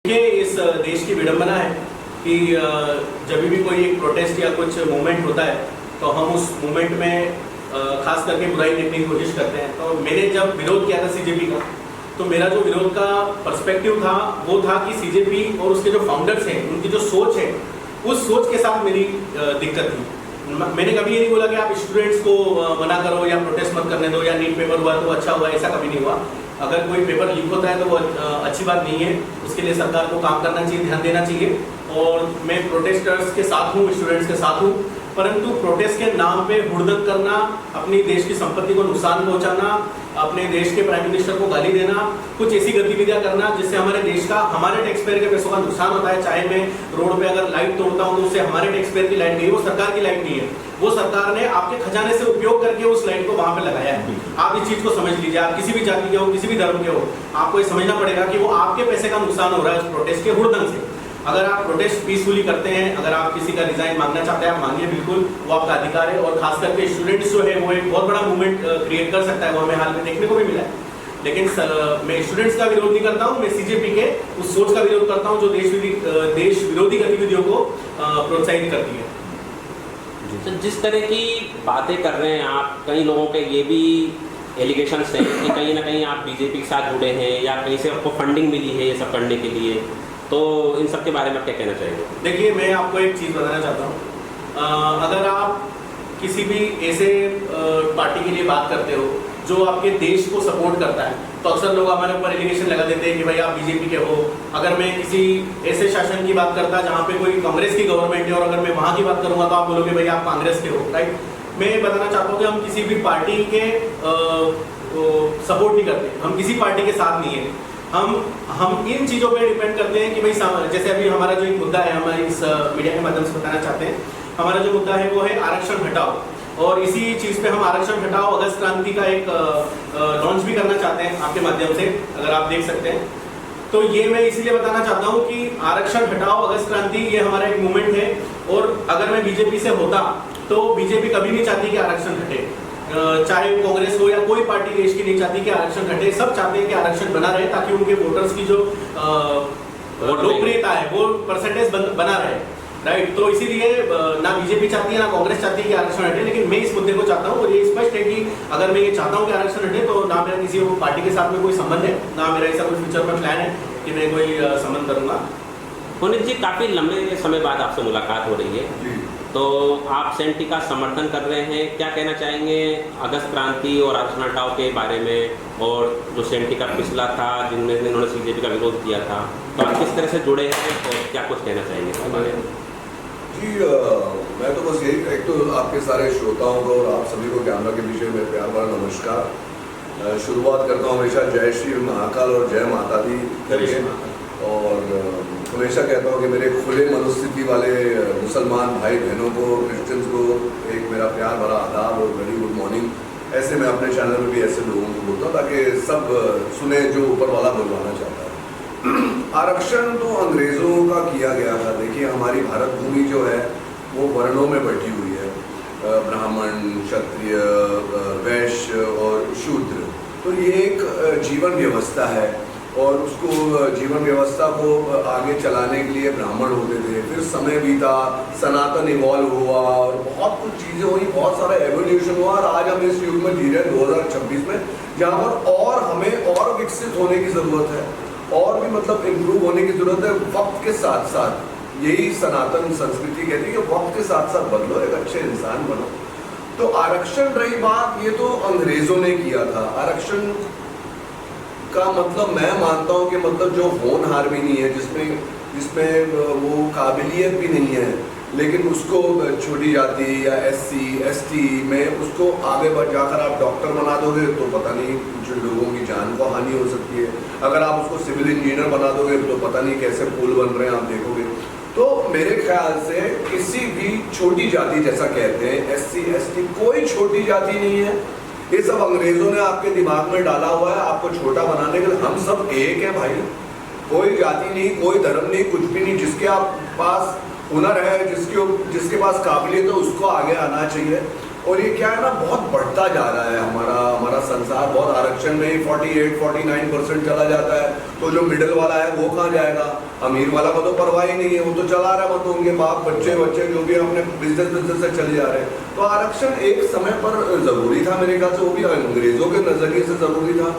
देखिए, इस देश की विडंबना है कि जब भी कोई एक प्रोटेस्ट या कुछ मूवमेंट होता है तो हम उस मूवमेंट में खास करके बुराई देखने की कोशिश करते हैं। तो मैंने जब विरोध किया था सीजेपी का, तो मेरा जो विरोध का पर्सपेक्टिव था वो था कि सीजेपी और उसके जो फाउंडर्स हैं उनकी जो सोच है उस सोच के साथ मेरी दिक्कत थी। मैंने कभी ये नहीं बोला कि आप स्टूडेंट्स को मना करो या प्रोटेस्ट मत करने दो या नीट पेपर हुआ तो अच्छा हुआ, ऐसा कभी नहीं हुआ। अगर कोई पेपर लीक होता है तो वो अच्छी बात नहीं है, उसके लिए सरकार को काम करना चाहिए, ध्यान देना चाहिए। और मैं प्रोटेस्टर्स के साथ हूँ, स्टूडेंट्स के साथ हूँ, परंतु प्रोटेस्ट के नाम पे हुड़दंग करना, अपनी देश की संपत्ति को नुकसान पहुंचाना, अपने देश के प्राइम मिनिस्टर को गाली देना, कुछ ऐसी गतिविधियां करना जिससे हमारे देश का, हमारे टैक्स पेयर के पैसों का नुकसान होता है। चाहे मैं रोड पे अगर लाइट तोड़ता हूं तो उससे हमारे टैक्स पेयर की लाइट गई, वो सरकार की लाइट नहीं है, वो सरकार ने आपके खजाने से उपयोग करके उस लाइट को वहां पे लगाया है। आप इस चीज को समझ लीजिए, आप किसी भी जाति के हो, किसी भी धर्म के हो, आपको ये समझना पड़ेगा कि वो आपके पैसे का नुकसान हो रहा है उस प्रोटेस्ट के हुड़दंग से। अगर आप प्रोटेस्ट पीसफुली करते हैं, अगर आप किसी का रिजाइन मांगना चाहते हैं, आप मांगिए, बिल्कुल वो आपका अधिकार है। और खास करके स्टूडेंट्स जो है वो एक बहुत बड़ा मूवमेंट क्रिएट कर सकता है, वो हमें हाल में देखने को भी मिला है। लेकिन मैं स्टूडेंट्स का विरोध नहीं करता हूँ, मैं सीजेपी के उस सोच का विरोध करता हूँ जो देश विरोधी गतिविधियों को प्रोत्साहित करती है। तो जिस तरह की बातें कर रहे हैं आप, कई लोगों के ये भी एलिगेशंस हैं कि कहीं ना कहीं आप बीजेपी के साथ जुड़े हैं या कहीं से आपको फंडिंग मिली है ये सब करने के लिए, तो इन सब के बारे में क्या कहना चाहिए? देखिए, मैं आपको एक चीज़ बताना चाहता हूँ। अगर आप किसी भी ऐसे पार्टी के लिए बात करते हो जो आपके देश को सपोर्ट करता है, तो अक्सर लोग हमारे ऊपर एलिगेशन लगा देते हैं कि भाई आप बीजेपी के हो। अगर मैं किसी ऐसे शासन की बात करता जहाँ पे कोई कांग्रेस की गवर्नमेंट है और अगर मैं वहाँ की बात करूँगा तो आप बोलोगे भाई आप कांग्रेस के हो, राइट। मैं बताना चाहता हूँ कि हम किसी भी पार्टी के सपोर्ट नहीं करते, हम किसी पार्टी के साथ नहीं है। हम इन चीज़ों पे डिपेंड करते हैं कि भाई जैसे अभी हमारा जो एक मुद्दा है, हमारे इस मीडिया के माध्यम से बताना चाहते हैं, हमारा जो मुद्दा है वो है आरक्षण हटाओ। और इसी चीज़ पे हम आरक्षण हटाओ अगस्त क्रांति का एक लॉन्च भी करना चाहते हैं आपके माध्यम से, अगर आप देख सकते हैं। तो ये मैं इसलिए बताना चाहता हूँ कि आरक्षण हटाओ अगस्त क्रांति ये हमारा एक मूवमेंट है। और अगर मैं बीजेपी से होता तो बीजेपी कभी नहीं चाहती कि आरक्षण हटे, चाहे कांग्रेस हो या कोई पार्टी देश की नहीं चाहती कि आरक्षण घटे। सब चाहते हैं कि आरक्षण बना रहे ताकि उनके वोटर्स की जो लोकप्रियता है वो परसेंटेज बना रहे, राइट। तो इसीलिए ना बीजेपी चाहती है ना कांग्रेस चाहती है कि आरक्षण हटे, लेकिन मैं इस मुद्दे को चाहता हूँ। और ये स्पष्ट है कि अगर मैं ये चाहता हूँ कि आरक्षण हटे तो ना मेरा किसी पार्टी के साथ में कोई संबंध है, ना मेरा ऐसा कोई फ्यूचर में प्लान है कि मैं कोई संबंध करूँगा। पुनीत जी, काफ़ी लंबे समय बाद आपसे मुलाकात हो रही है, तो आप सेंटी का समर्थन कर रहे हैं, क्या कहना चाहेंगे अगस्त क्रांति और आरक्षण हटाओ के बारे में? और जो सेंटी का पिछला था जिनमें इन्होंने सीजेपी का विरोध किया था, तो आप किस तरह से जुड़े हैं और क्या कुछ कहना चाहेंगे इसके बारे में? जी, मैं तो बस यही, एक तो आपके सारे श्रोताओं को और आप सभी को कैमरा के पीछे में प्यार भरा नमस्कार। शुरुआत करता हूँ हमेशा जय श्री महाकाल और जय माता दी करके, और हमेशा कहता हूँ कि मेरे खुले मनोस्थिति वाले मुसलमान भाई बहनों को, क्रिश्चियंस को एक मेरा प्यार भरा आदाब और वेरी गुड मॉर्निंग। ऐसे मैं अपने चैनल में भी ऐसे लोगों को बोलता हूँ ताकि सब सुने जो ऊपर वाला बुलवाना चाहता है। आरक्षण तो अंग्रेज़ों का किया गया था। देखिए, हमारी भारत भूमि जो है वो वर्णों में बटी हुई है, ब्राह्मण, क्षत्रिय, वैश्य और शूद्र। तो ये एक जीवन व्यवस्था है और उसको जीवन व्यवस्था को आगे चलाने के लिए ब्राह्मण होते थे। फिर समय बीता, सनातन इवॉल्व हुआ और बहुत कुछ चीज़ें हुई, बहुत सारा एवोल्यूशन हुआ। और आज हम इस युग में जी रहे हैं 2026 में, जहाँ पर और हमें और विकसित होने की ज़रूरत है, और भी मतलब इम्प्रूव होने की ज़रूरत है। वक्त के साथ साथ यही सनातन संस्कृति कहती है कि वक्त के साथ साथ बदलो, एक अच्छे इंसान बनो। तो आरक्षण रही बात, ये तो अंग्रेज़ों ने किया था। आरक्षण का मतलब मैं मानता हूँ कि मतलब जो होनहार भी नहीं है, जिसमें वो काबिलियत भी नहीं है, लेकिन उसको छोटी जाति या SC ST में उसको आगे बढ़ जाकर आप डॉक्टर बना दोगे तो पता नहीं कुछ लोगों की जान को हानि हो सकती है। अगर आप उसको सिविल इंजीनियर बना दोगे तो पता नहीं कैसे पुल बन रहे हैं, आप देखोगे। तो मेरे ख्याल से किसी भी छोटी जाति, जैसा कहते हैं SC ST, कोई छोटी जाति नहीं है। ये सब अंग्रेजों ने आपके दिमाग में डाला हुआ है आपको छोटा बनाने के लिए। हम सब एक हैं भाई, कोई जाति नहीं, कोई धर्म नहीं, कुछ भी नहीं। जिसके आप पास हुनर है, जिसके पास काबिलियत है, उसको आगे आना चाहिए। और ये क्या है ना, बहुत बढ़ता जा रहा है हमारा संसार बहुत आरक्षण में ही 48-49% चला जाता है, तो जो मिडिल वाला है वो कहाँ जाएगा? अमीर वाला को तो परवाह ही नहीं है, वो तो चला रहा है, मतलब उनके बाप बच्चे जो भी अपने बिजनेस से चले जा रहे हैं। तो आरक्षण एक समय पर जरूरी था मेरे ख्याल से, वो भी अंग्रेजों के नजरिए से जरूरी था,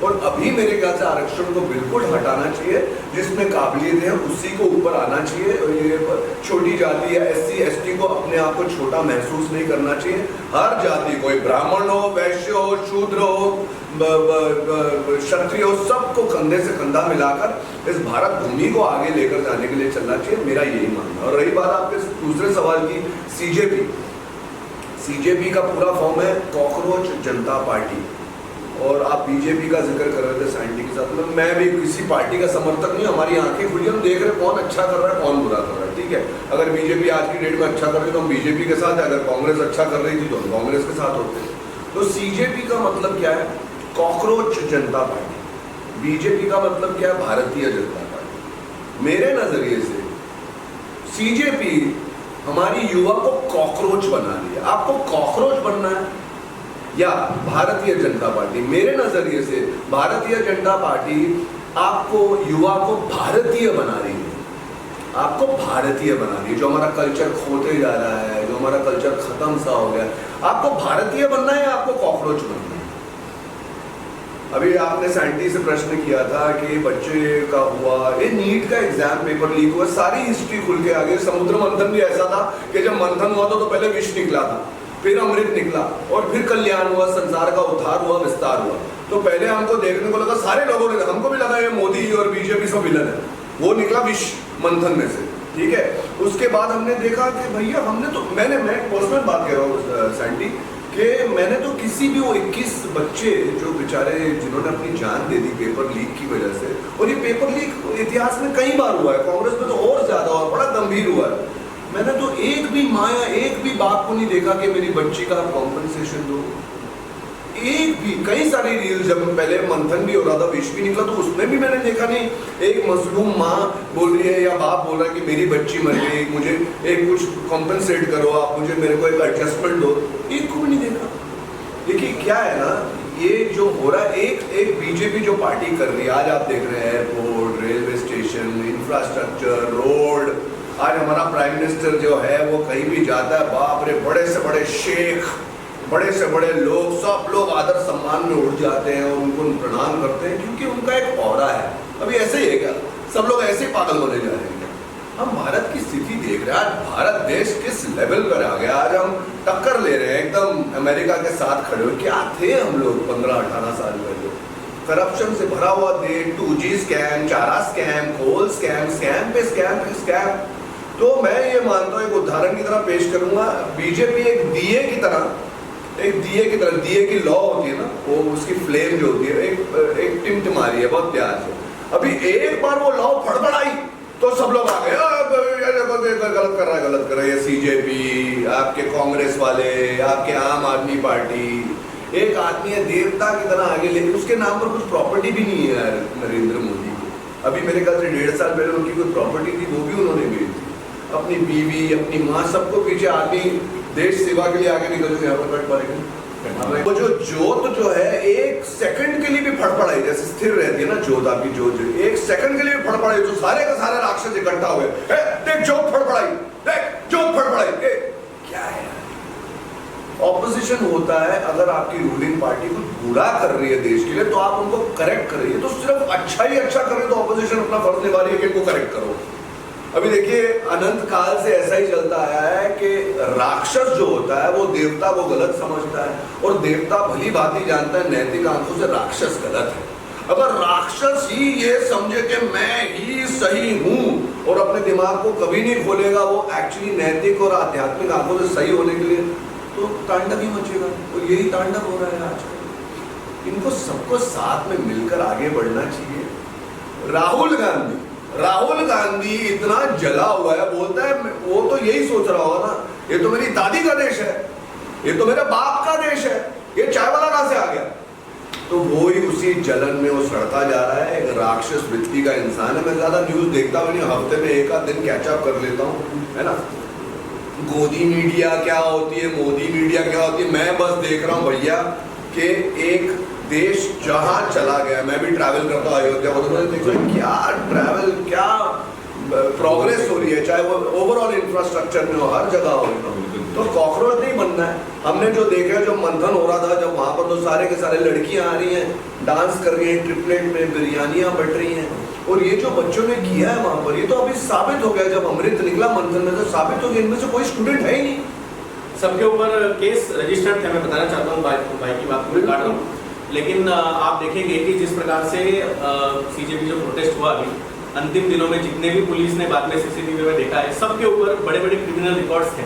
और अभी मेरे ख्याल से आरक्षण को बिल्कुल हटाना चाहिए। जिसमें काबिलियत है उसी को ऊपर आना चाहिए, और ये छोटी जाति या SC ST को अपने आप को छोटा महसूस नहीं करना चाहिए। हर जाति, कोई ब्राह्मण हो, वैश्य हो, शूद्र हो, क्षत्रिय हो, सबको कंधे से कंधा मिलाकर इस भारत भूमि को आगे लेकर जाने के लिए चलना चाहिए, मेरा यही मानना है। और रही बात आपके दूसरे सवाल की, CJP का पूरा फॉर्म है कॉकरोच जनता पार्टी, और आप बीजेपी का जिक्र कर रहे थे सैंडी के साथ, मैं भी किसी पार्टी का समर्थक नहीं, हमारी आंखें खुली, हम देख रहे हैं कौन अच्छा कर रहा है कौन बुरा कर रहा है, ठीक है। अगर बीजेपी आज की डेट में अच्छा कर रही तो हम बीजेपी के साथ है, अगर कांग्रेस अच्छा कर रही थी तो हम कांग्रेस के साथ होते। तो CJP का मतलब क्या है? कॉकरोच जनता पार्टी। बीजेपी का मतलब क्या है? भारतीय जनता पार्टी। मेरे नजरिए से CJP हमारी युवा को कॉकरोच बना रही है। आपको कॉकरोच बनना है या भारतीय जनता पार्टी? मेरे नजरिए से भारतीय जनता पार्टी आपको, युवा को भारतीय बना रही है, आपको भारतीय बना रही है। जो हमारा कल्चर खोते जा रहा है, जो हमारा कल्चर खत्म सा हो गया, आपको भारतीय बनना है या आपको कॉकरोच बनना है? अभी आपने सैंडी से प्रश्न किया था कि बच्चे का हुआ, ये नीट का एग्जाम पेपर लीक हुआ, सारी हिस्ट्री खुल के आ गई। समुद्र मंथन भी ऐसा था कि जब मंथन हुआ तो पहले विष निकला था, फिर अमृत निकला, और फिर कल्याण हुआ, संसार का उद्धार हुआ, विस्तार हुआ। तो पहले हमको देखने को लगा, सारे लोगों ने, हमको भी लगा ये मोदी और बीजेपी सब विलन है, वो निकला विष मंथन में से, ठीक है। उसके बाद हमने देखा कि भैया हमने तो, मैं पर्सनल बात कह रहा हूँ सैंडी, कि मैंने तो किसी भी वो 21 बच्चे जो बेचारे जिन्होंने अपनी जान दे दी पेपर लीक की वजह से, और ये पेपर लीक इतिहास में कई बार हुआ है, कांग्रेस में तो और ज्यादा हुआ, बड़ा गंभीर हुआ है। मैंने तो एक भी माँ या एक भी बाप को नहीं देखा कि मेरी बच्ची का कॉम्पनसेशन दो, एक भी। कई सारी रील्स, जब पहले मंथन भी हो रहा था, विष भी निकला, तो उसमें भी मैंने देखा नहीं एक मजलूम माँ बोल रही है या बाप बोल रहा है कि मेरी बच्ची मर गई, मुझे एक कुछ कॉम्पनसेट करो, आप मुझे, मेरे को एक एडजस्टमेंट दो, एक को भी नहीं देखा। देखिए क्या है ना, ये जो हो रहा है, एक बीजेपी जो पार्टी कर रही है, आज आप देख रहे हैं airport, railway station, infrastructure, road. आज हमारा प्राइम मिनिस्टर जो है वो कहीं भी जाता है, बाप रे, बड़े से बड़े शेख, बड़े से बड़े लोग, सब लोग आदर सम्मान में उठ जाते हैं और उनको प्रणाम करते हैं, क्योंकि उनका एक औरा है। अभी ऐसे ही है क्या? सब लोग ऐसे ही पागल होने जा रहे हैं। हम भारत की स्थिति देख रहे हैं, आज भारत देश किस लेवल पर आ गया। आज हम टक्कर ले रहे हैं एकदम अमेरिका के साथ खड़े हुए। क्या थे हम लोग 15-18 साल पहले? करप्शन से भरा हुआ देश, 2G स्कैम, चारा स्कैम, कोल स्कैम, स्कैम पे स्कैम पे स्कैम। तो मैं ये मानता हूँ, एक उदाहरण की तरह पेश करूंगा, बीजेपी एक दिए की तरह, दिए की लौ होती है ना, वो उसकी फ्लेम जो होती है, एक टिमटिमारी है बहुत प्यार से। अभी एक बार वो लौ फड़फड़ाई तो सब लोग आ गए, गलत कर रहा है ये CJP, आपके कांग्रेस वाले, आपके आम आदमी पार्टी। एक आदमी है देवता की तरह आगे, लेकिन उसके नाम पर कुछ प्रॉपर्टी भी नहीं है यार नरेंद्र मोदी को। अभी मेरे ख्याल से 1.5 साल पहले उनकी कोई प्रॉपर्टी थी, वो भी उन्होंने बेच दी। अपनी बीवी, अपनी माँ, सबको पीछे आदमी देश सेवा के लिए आगे निकल गए। यहाँ पर बैठ पाएंगे वो जो जोत जो है, एक सेकंड के लिए भी फड़फड़ाई, जैसे स्थिर रहती है ना जोत, आपकी जोत एक सेकंड के लिए भी फड़फड़ाई तो सारे का सारा राक्षस इकट्ठा हुए, देख जोत फड़फड़ाई, देख जोत फड़फड़ाई। क्या है? ऑपोजिशन होता है, अगर आपकी रूलिंग पार्टी कुछ बुरा कर रही है देश के लिए तो आप उनको करेक्ट कर रही है, तो सिर्फ अच्छा ही अच्छा कर रही है तो ऑपोजिशन अपना फर्ज निभा रही है कि इनको करेक्ट करो। अभी देखिए अनंत काल से ऐसा ही चलता आया है कि राक्षस जो होता है वो देवता को गलत समझता है, और देवता भली भांति जानता है नैतिक आंखों से राक्षस गलत है। अगर राक्षस ही ये समझे कि मैं ही सही हूं और अपने दिमाग को कभी नहीं खोलेगा वो एक्चुअली नैतिक और आध्यात्मिक आंखों से सही होने के लिए, तो तांडव ही मचेगा। तो यही तांडव हो रहा है आजकल। इनको सबको साथ में मिलकर आगे बढ़ना चाहिए। राहुल गांधी इतना जला हुआ है, बोलता है वो तो यही सोच रहा होगा ना, ये तो मेरी दादी का देश है, ये तो मेरे बाप का देश है, ये चाय वाला कहां से आ गया? तो वो ही उसी जलन में वो सड़ता जा रहा है। एक राक्षस वृत्ति का इंसान है। मैं ज्यादा न्यूज देखता हूँ नहीं, हफ्ते में एक आध दिन कैचअप कर लेता हूँ, है ना। गोदी मीडिया क्या होती है, मोदी मीडिया क्या होती है, मैं बस देख रहा हूँ भैया कि एक देश जहां चला गया, मैं भी ट्रैवल करता हूँ अयोध्या को, तो मैंने देखा क्या ट्रैवल, क्या प्रोग्रेस हो रही है, चाहे वो ओवरऑल इंफ्रास्ट्रक्चर में हो, हर जगह हो। तो कॉकरोच नहीं बनना है। हमने जो देखा, जो मंथन हो रहा था, जब वहां पर तो सारे के सारे लड़कियां आ रही हैं, डांस कर रही हैं, ट्रिपलेट में बिरयानियां बट रही हैं, और ये जो बच्चों ने किया है वहां पर, ये तो अभी साबित हो गया, जब अमृत निकला मंथन में तो साबित हो गया इनमें से कोई स्टूडेंट है ही नहीं। सबके ऊपर केस रजिस्टर्ड थे। मैं बताना चाहता हूँ, भाई की बात को काट रहा हूँ, लेकिन आप देखेंगे कि जिस प्रकार से सीजेपी जो प्रोटेस्ट हुआ अभी अंतिम दिनों में, जितने भी पुलिस ने बाद में सीसीटीवी में देखा है, सबके ऊपर बड़े बड़े क्रिमिनल रिकॉर्ड्स थे।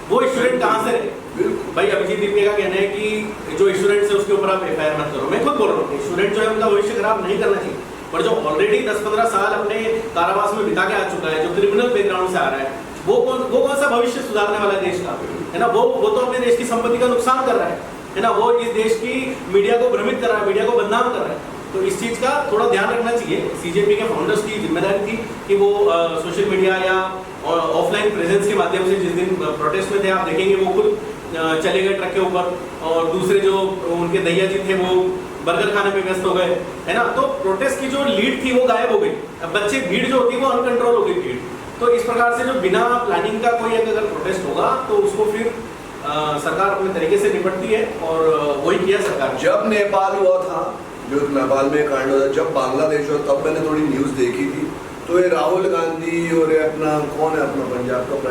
वो स्टूडेंट कहाँ से रहे? भाई अभिजीत दीपिका का कहना है कि जो स्टूडेंट्स है उसके ऊपर आप एफआईआर मत करो। मैं खुद बोल रहा हूँ, स्टूडेंट जो है उनका भविष्य खराब नहीं करना चाहिए, पर जो ऑलरेडी 10-15 साल अपने कारावास में बिता के आ चुका है, जो क्रिमिनल बैकग्राउंड से आ रहा है, वो कौन सा भविष्य सुधारने वाला है देश का, है ना? वो तो अपने देश की संपत्ति का नुकसान कर रहा है ना? वो इस देश की मीडिया को भ्रमित कर रहा है, मीडिया को बदनाम कर रहा है। तो इस चीज का थोड़ा ध्यान रखना चाहिए। सीजेपी के फाउंडर्स की जिम्मेदारी थी कि वो सोशल मीडिया या ऑफलाइन प्रेजेंस के माध्यम से, जिस दिन प्रोटेस्ट में थे, आप देखेंगे वो खुद चले गए ट्रक के ऊपर, और दूसरे जो उनके दैया जी थे वो बर्गर खाने में व्यस्त हो गए, है ना? तो प्रोटेस्ट की जो लीड थी वो गायब हो गई। अब बच्चे, भीड़ जो होती है वो अनकंट्रोल हो गई भीड़। तो इस प्रकार से जो बिना प्लानिंग का कोई अगर प्रोटेस्ट होगा तो उसको फिर सरकार अपने तरीके से निपटती है, और वही किया सरकार। जब नेपाल हुआ था, जो नेपाल में कांड हुआ, जब बांग्लादेश हुआ, तब मैंने थोड़ी न्यूज देखी थी, तो ये राहुल गांधी और ये अपना कौन है, अपना पंजाब का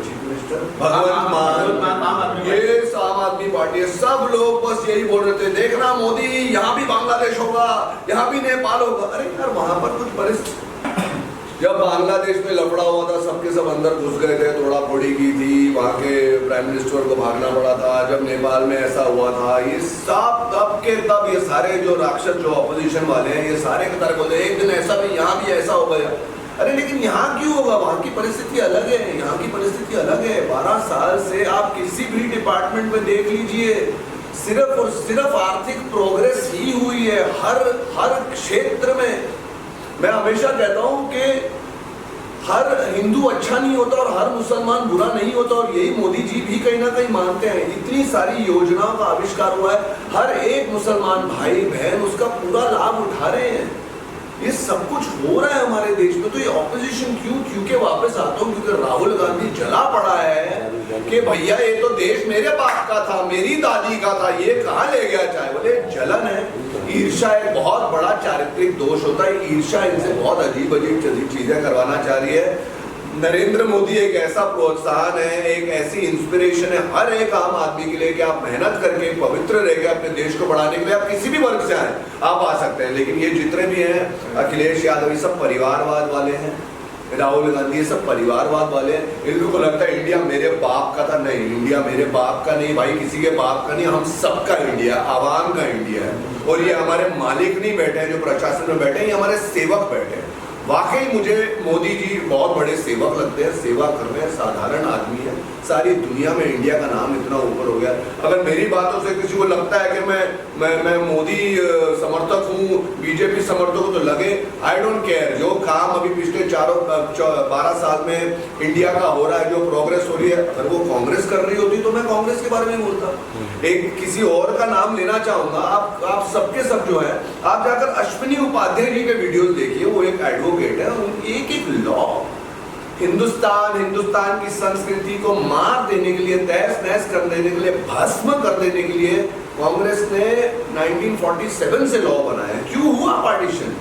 चीफ मिनिस्टर भगवंत मान, ये आम आदमी पार्टी है, सब लोग बस यही बोल रहे थे, देखना मोदी यहाँ भी बांग्लादेश होगा, यहाँ भी नेपाल होगा। अरे यार, वहां पर कुछ परिस्थिति, जब बांग्लादेश में लफड़ा हुआ था, सबके सब अंदर घुस गए थे, तोड़ा फोड़ी की थी, वहाँ के प्राइम मिनिस्टर को भागना पड़ा था। जब नेपाल में ऐसा हुआ था, ये सब तब के तब ये सारे जो राक्षस, जो अपोजिशन वाले हैं, ये सारे के तरह बोले एक दिन ऐसा भी, यहाँ भी ऐसा हो गया। अरे लेकिन यहाँ क्यों होगा? वहाँ की परिस्थिति अलग है, यहाँ की परिस्थिति अलग है। 12 साल से आप किसी भी डिपार्टमेंट में देख लीजिए, सिर्फ और सिर्फ आर्थिक प्रोग्रेस ही हुई है, हर क्षेत्र में। मैं हमेशा कहता हूं कि हर हिंदू अच्छा नहीं होता और हर मुसलमान बुरा नहीं होता, और यही मोदी जी भी कहीं ना कहीं मानते हैं। इतनी सारी योजनाओं का आविष्कार हुआ है, हर एक मुसलमान भाई बहन उसका पूरा लाभ उठा रहे हैं। ये सब कुछ हो रहा है हमारे देश में। तो ये ऑपोजिशन क्योंकि वापस आता हूँ, क्योंकि राहुल गांधी जला पड़ा है कि भैया ये तो देश मेरे बाप का था, मेरी दादी का था, ये कहाँ ले गया? चाहे बोले जलन है, ईर्ष्या एक बहुत बड़ा चारित्रिक दोष होता है। ईर्ष्या इनसे बहुत अजीब अजीब चीजें करवाना चाह रही है। नरेंद्र मोदी एक ऐसा प्रोत्साहन है, एक ऐसी इंस्पिरेशन है हर एक आम आदमी के लिए कि आप मेहनत करके पवित्र रह गए अपने देश को बढ़ाने के लिए, आप किसी भी वर्ग से आए आप आ सकते हैं। लेकिन ये जितने भी हैं, अखिलेश यादव, ये सब परिवारवाद वाले हैं, राहुल गांधी, ये सब परिवारवाद वाले हैं। इनको लगता है इंडिया मेरे बाप का था। नहीं, इंडिया मेरे बाप का नहीं भाई, किसी के बाप का नहीं, हम सबका इंडिया, आवाम का इंडिया है। और ये हमारे मालिक नहीं बैठे हैं जो प्रशासन में बैठे हैं, ये हमारे सेवक बैठे हैं। वाकई मुझे मोदी जी बहुत बड़े सेवक लगते हैं, सेवा कर रहे हैं, साधारण आदमी है। सारी दुनिया में इंडिया का नाम इतना ऊपर हो गया। अगर मेरी बातों से किसी को लगता है कि मैं मोदी समर्थक हूँ, बीजेपी समर्थक हूँ, तो लगे, आई डोंट केयर। जो काम अभी पिछले 12 साल में इंडिया का हो रहा है, जो प्रोग्रेस हो रही है, अगर वो कांग्रेस कर रही होती तो मैं कांग्रेस के बारे में बोलता। एक किसी और का नाम लेना चाहूंगा, आप सबके सब जो है, आप जाकर अश्विनी उपाध्याय जी के वीडियोस देखिए, वो एक एडवोकेट है। एक लॉ हिंदुस्तान की संस्कृति को मार देने के लिए, तहस नहस कर देने के लिए, भस्म कर देने के लिए कांग्रेस ने 1947 से लॉ बनाया। क्यों हुआ पार्टीशन?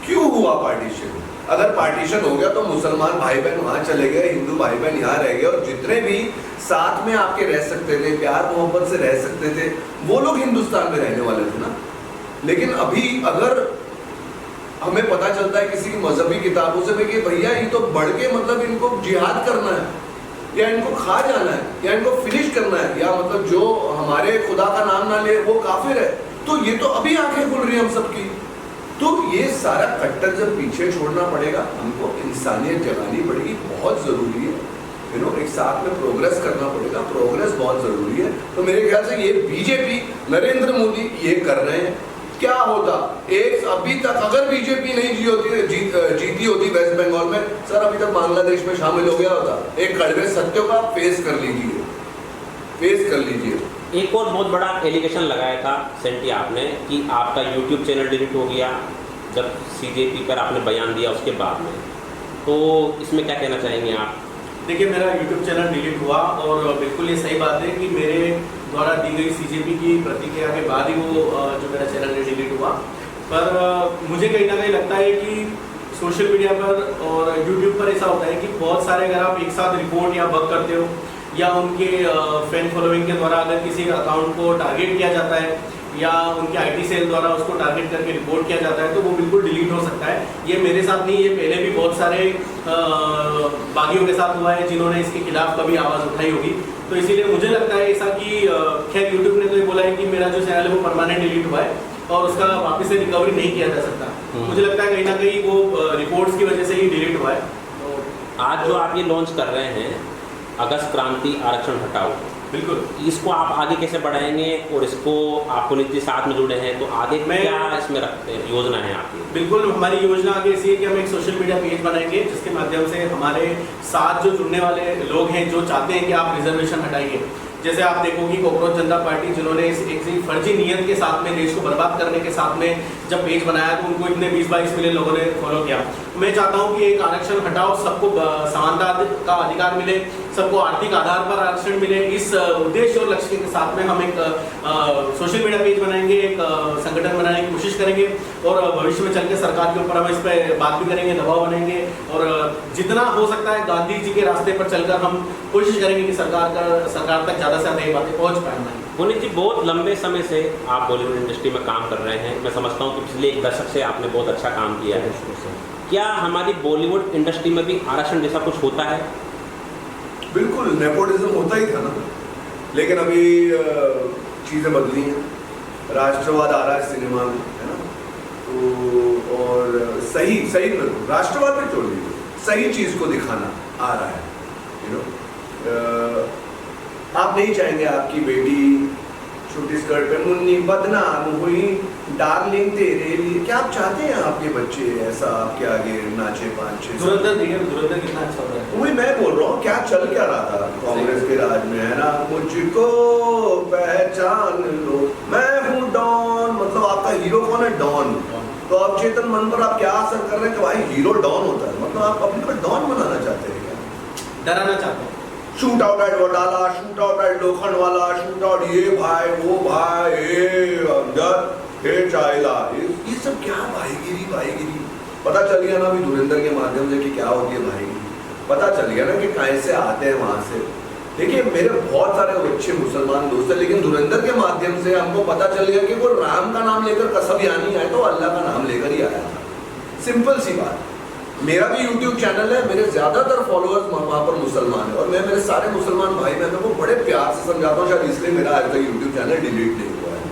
क्यों हुआ पार्टीशन? अगर पार्टीशन हो गया तो मुसलमान भाई बहन वहां चले गए, हिंदू भाई बहन यहाँ रह गए, और जितने भी साथ में आपके रह सकते थे, प्यार मोहब्बत से रह सकते थे, वो लोग हिंदुस्तान में रहने वाले थे ना। लेकिन अभी अगर हमें पता चलता है किसी की मजहबी किताबों से कि भैया ये तो बढ़ के मतलब इनको जिहाद करना है, या इनको खा जाना है, या इनको फिनिश करना है, या मतलब जो हमारे खुदा का नाम ना ले वो काफिर है, तो ये तो अभी आंखें खुल रही है हम सबकी। तो ये सारा कट्टर जब पीछे छोड़ना पड़ेगा, हमको इंसानियत जगानी पड़ेगी, बहुत जरूरी है। एक साथ में प्रोग्रेस करना पड़ेगा, प्रोग्रेस बहुत जरूरी है। तो मेरे ख्याल से ये बीजेपी, नरेंद्र मोदी ये कर रहे हैं। क्या होता एक अभी तक अगर बीजेपी नहीं जीती होती वेस्ट बंगाल में, सर अभी तक बांग्लादेश में शामिल हो गया होता। एक कड़वे सत्यों का फेस कर लीजिए, फेस कर लीजिए। एक और बहुत बड़ा एलिगेशन लगाया था सेंटी आपने कि आपका यूट्यूब चैनल डिलीट हो गया जब सीजेपी पर आपने बयान दिया उसके बाद में, तो इसमें क्या कहना चाहेंगे आप? देखिए, मेरा यूट्यूब चैनल डिलीट हुआ और बिल्कुल ये सही बात है कि मेरे द्वारा दी गई सीजेपी की प्रतिक्रिया के बाद ही वो जो मेरा चैनल है डिलीट हुआ। पर मुझे कहीं ना कहीं लगता है कि सोशल मीडिया पर और यूट्यूब पर ऐसा होता है कि बहुत सारे अगर आप एक साथ रिपोर्ट या बग करते हो या उनके फैन फॉलोइंग के द्वारा अगर किसी अकाउंट को टारगेट किया जाता है या उनके आईटी सेल द्वारा उसको टारगेट करके रिपोर्ट किया जाता है तो वो बिल्कुल डिलीट हो सकता है। ये मेरे साथ नहीं, ये पहले भी बहुत सारे बागियों के साथ हुआ है जिन्होंने इसके खिलाफ कभी आवाज़ उठाई होगी। तो इसीलिए मुझे लगता है ऐसा कि खैर यूट्यूब ने तो ये बोला है कि मेरा जो चैनल है वो परमानेंट डिलीट हुआ है और उसका वापस से रिकवरी नहीं किया जा सकता। मुझे लगता है कहीं ना कहीं वो रिपोर्ट्स की वजह से ही डिलीट हुआ है। तो आज जो आप ये लॉन्च कर रहे हैं अगस्त क्रांति आरक्षण हटाओ, बिल्कुल इसको आप आगे कैसे बढ़ाएंगे और इसको आप पुनीत जी साथ में जुड़े हैं तो आगे मैं क्या इसमें रखते हैं, योजना है आपकी? बिल्कुल, हमारी योजना आगे ऐसी है कि हम एक सोशल मीडिया पेज बनाएंगे जिसके माध्यम से हमारे साथ जो जुड़ने वाले लोग हैं जो चाहते हैं कि आप रिजर्वेशन हटाइए, जैसे आप देखोगे कॉकरोच जनता पार्टी जिन्होंने इस एक फर्जी नियत के साथ में देश को बर्बाद करने के साथ में जब पेज बनाया तो उनको इतने 20-22 मिलियन लोगों ने फॉलो किया। मैं चाहता हूं कि एक आरक्षण हटाओ, सबको समानता का अधिकार मिले, सबको आर्थिक आधार पर आरक्षण मिले। इस उद्देश्य और लक्ष्य के साथ में हम एक सोशल मीडिया पेज बनाएंगे, एक संगठन बनाने की कोशिश करेंगे और भविष्य में चल के सरकार के ऊपर हम इस पर बात भी करेंगे, दबाव बनाएंगे और जितना हो सकता है गांधी जी के रास्ते पर चलकर हम कोशिश करेंगे कि सरकार तक ज़्यादा से ज़्यादा ये बातें पहुँच पाए। पुनीत जी, बहुत लंबे समय से आप बॉलीवुड इंडस्ट्री में काम कर रहे हैं, मैं समझता हूँ कि पिछले 1 दशक से आपने बहुत अच्छा काम किया है। क्या हमारी बॉलीवुड इंडस्ट्री में भी आरक्षण जैसा कुछ होता है? बिल्कुल, नेपोटिज्म होता ही था ना, लेकिन अभी चीज़ें बदली हैं, राष्ट्रवाद आ रहा है सिनेमा में, है ना। तो और सही राष्ट्रवाद पे छोड़ दीजिए, सही चीज़ को दिखाना आ रहा है, यू नो। आप नहीं चाहेंगे आपकी बेटी छोटी स्कर्ट पे मुन्नी बदनाम हुई डार्लिंग तेरे लिए, क्या आप चाहते हैं आपके बच्चे ऐसा आपके आगे नाचे पांचे? धुरंधर कितना अच्छा होता है। वही मैं बोल रहा हूँ, क्या चल क्या रहा था कांग्रेस के राज में, है ना। मुझको पहचान लो मैं हूँ डॉन, मतलब आपका हीरो कौन है? डॉन। तो अब चेतन मन पर आप क्या असर कर रहे हैं कि भाई हीरो डॉन होता है, मतलब आप अपने को डॉन बनाना चाहते हैं क्या? डराना चाहते हैं। Shoot out at Wadala, shoot out at लोखंड वाला, शूट आउट ये भाई वो भाई, ये अंदर हे चाइला, ये सब क्या भाईगिरी। पता चल गया ना अभी धुरंधर के माध्यम से कि क्या होती है भाईगिरी, पता चल गया ना कि कैसे आते हैं वहां से। देखिए, मेरे बहुत सारे अच्छे मुसलमान दोस्त हैं, लेकिन धुरंधर के माध्यम से हमको पता चल गया कि वो राम का नाम लेकर कसम यानी आए तो अल्लाह का नाम लेकर ही आया था। सिंपल सी बात। मेरा भी यूट्यूब चैनल है, मेरे ज्यादातर फॉलोअर्स वहाँ पर मुसलमान है और मैं मेरे सारे मुसलमान भाई बहनों को बड़े प्यार से समझाता हूँ, शायद इसलिए मेरा आज तक यूट्यूब चैनल डिलीट नहीं हुआ है।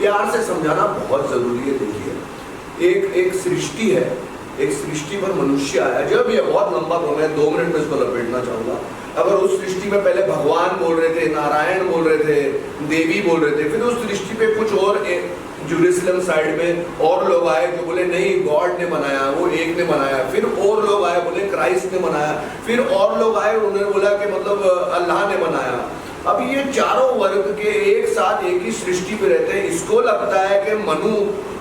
प्यार से समझाना बहुत जरूरी है। देखिए, एक सृष्टि है, एक सृष्टि पर मनुष्य आया, जब ये बहुत लंबा क्रम है, 2 मिनट में इसको लपेटना चाहूंगा। अगर उस सृष्टि में पहले भगवान बोल रहे थे, नारायण बोल रहे थे, देवी बोल रहे थे, फिर उस सृष्टि पे कुछ और जेरूसलम साइड में और लोग आए जो बोले नहीं गॉड ने बनाया, वो एक ने बनाया, फिर और लोग आए बोले क्राइस्ट ने बनाया, फिर और लोग आए उन्होंने बोला कि मतलब अल्लाह ने बनाया। अब ये चारों वर्ग के एक साथ एक ही सृष्टि पे रहते हैं। इसको लगता है कि मनु